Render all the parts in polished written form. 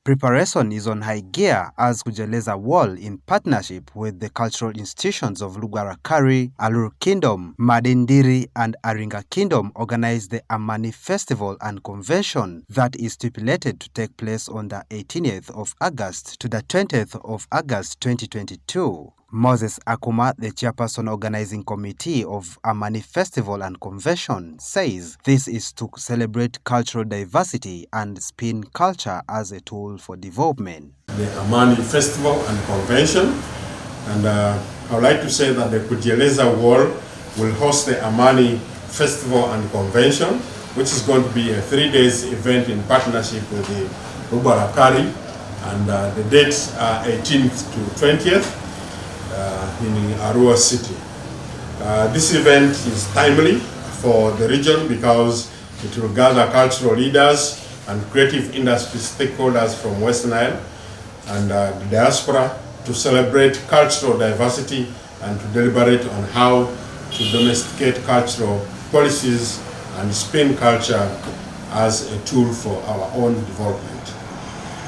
Preparation is on high gear as Kujeleza Wall, in partnership with the cultural institutions of Lugarakari, Alur Kingdom, Madindiri and Aringa Kingdom, organize the Amani Festival and Convention that is stipulated to take place on the 18th of August to the 20th of August 2022. Moses Akuma, the chairperson organizing committee of Amani Festival and Convention, says this is to celebrate cultural diversity and spin culture as a tool for development. The Amani Festival and Convention, and I would like to say that the Kujeleza Wall will host the Amani Festival and Convention, which is going to be a 3-day event in partnership with the Lugarakari, and the dates are 18th to 20th. In Arua City. This event is timely for the region because it will gather cultural leaders and creative industry stakeholders from West Nile and the diaspora to celebrate cultural diversity and to deliberate on how to domesticate cultural policies and spin culture as a tool for our own development.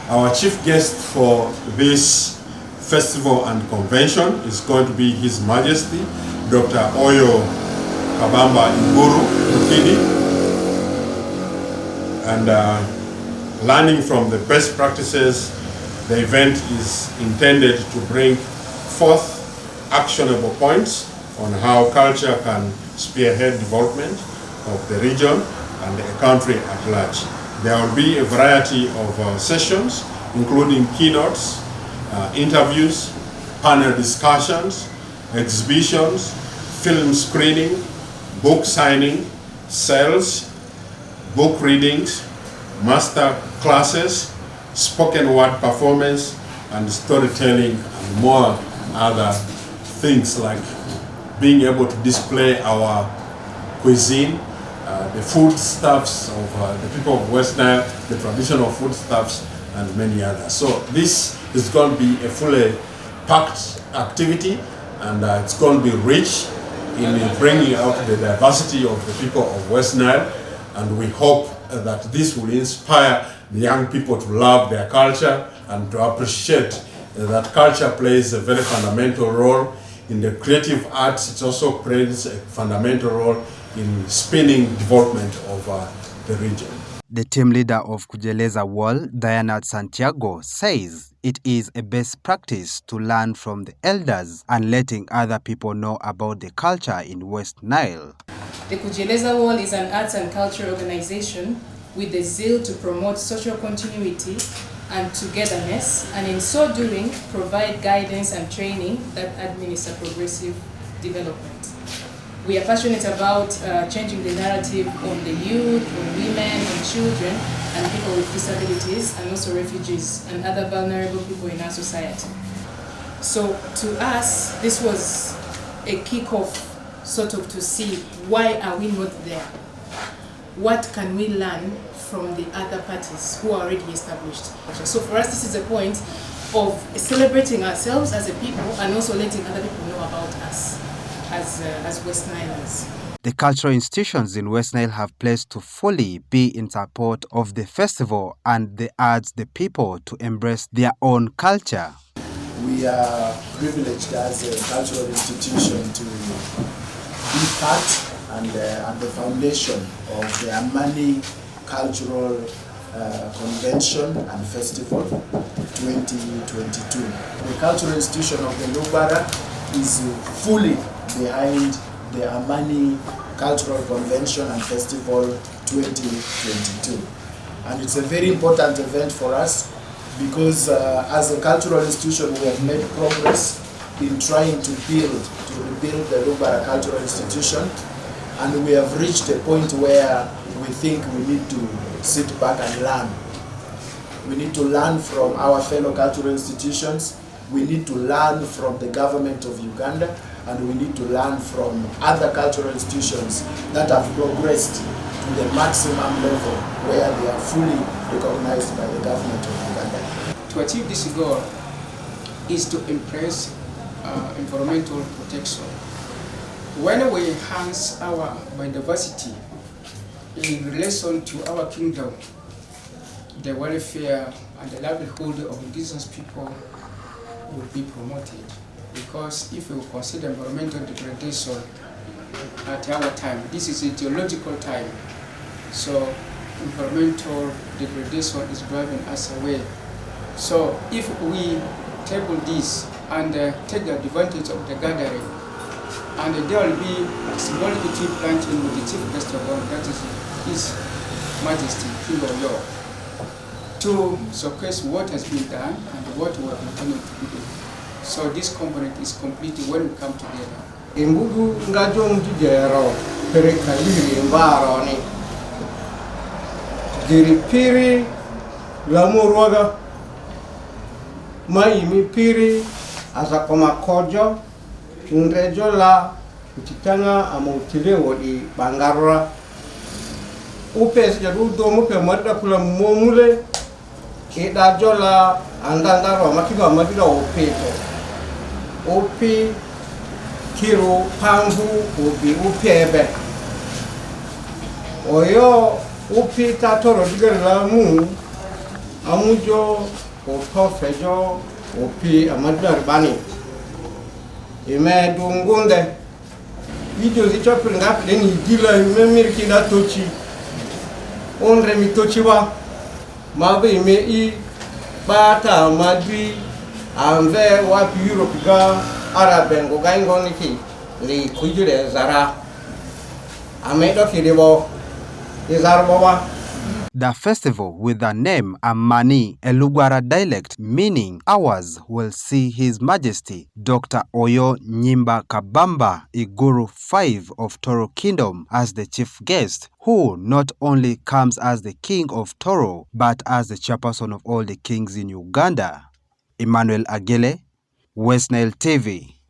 Our chief guest for this Festival and Convention is going to be His Majesty Dr. Oyo Kabamba Iguru Mukidi, and learning from the best practices, the event is intended to bring forth actionable points on how culture can spearhead development of the region and the country at large. There will be a variety of sessions, including keynotes, interviews, panel discussions, exhibitions, film screening, book signing, sales, book readings, master classes, spoken word performance, and storytelling, and more other things like being able to display our cuisine, the foodstuffs of the people of West Nile, the traditional foodstuffs, and many others. So this is going to be a fully packed activity, and it's going to be rich in bringing out the diversity of the people of West Nile, and we hope that this will inspire the young people to love their culture and to appreciate that culture plays a very fundamental role in the creative arts. It also plays a fundamental role in spinning development of the region. The team leader of Kujeleza Wall, Diana Santiago, says it is a best practice to learn from the elders and letting other people know about the culture in West Nile. The Kujeleza Wall is an arts and culture organization with the zeal to promote social continuity and togetherness, and in so doing, provide guidance and training that administer progressive development. We are passionate about changing the narrative on the youth, on women, on children, and people with disabilities, and also refugees and other vulnerable people in our society. So to us, this was a kickoff sort of to see why are we not there? What can we learn from the other parties who are already established? So for us, this is a point of celebrating ourselves as a people and also letting other people know about us as West Nilers. The cultural institutions in West Nile have pledged to fully be in support of the festival, and they urge the people to embrace their own culture. We are privileged as a cultural institution to be part and the foundation of the Amani Cultural Convention and Festival 2022. The cultural institution of the Lubara is fully behind the Amani Cultural Convention and Festival 2022. And it's a very important event for us because as a cultural institution we have made progress in trying to rebuild the Lubara Cultural Institution, and we have reached a point where we think we need to sit back and learn. We need to learn from our fellow cultural institutions, we need to learn from the government of Uganda, and we need to learn from other cultural institutions that have progressed to the maximum level where they are fully recognized by the government of Uganda. To achieve this goal is to embrace environmental protection. When we enhance our biodiversity in relation to our kingdom, the welfare and the livelihood of indigenous people will be promoted. Because if we consider environmental degradation at our time, this is a geological time, so environmental degradation is driving us away. So if we table this and take the advantage of the gathering, and there will be symbolic tree planting with the chief guest of honor, that is His Majesty King Oyo, to showcase what has been done and what we are planning to do. So this component is complete when we come together. Imbugu ngajong jijero pere kaliri mbaro ni giripiri lamurwaga maimi piri azakoma kojo nrejo la utitanga ama utilewo di bangarra upe sijadu do mupe madda kula momule ida jola andangaro makiba madira opeto opi kiro pangu ubi upebe oyo upi tatoro digala mu amujo opofejo upi amadar bani ime dungunde video zichopri ngapi ni dila ime mirki na tochi onre mi tochi wa mabe ime I bata madri anve wapi Europe ga arabengo ga ingoni ki li kujure zara amedo kidebo izarbo wa. The festival, with the name Amani, a Lugwara dialect meaning ours, will see His Majesty Dr. Oyo Nyimba Kabamba Iguru V of Toro Kingdom as the chief guest, who not only comes as the king of Toro, but as the chairperson of all the kings in Uganda. Emmanuel Agele, West Nile TV.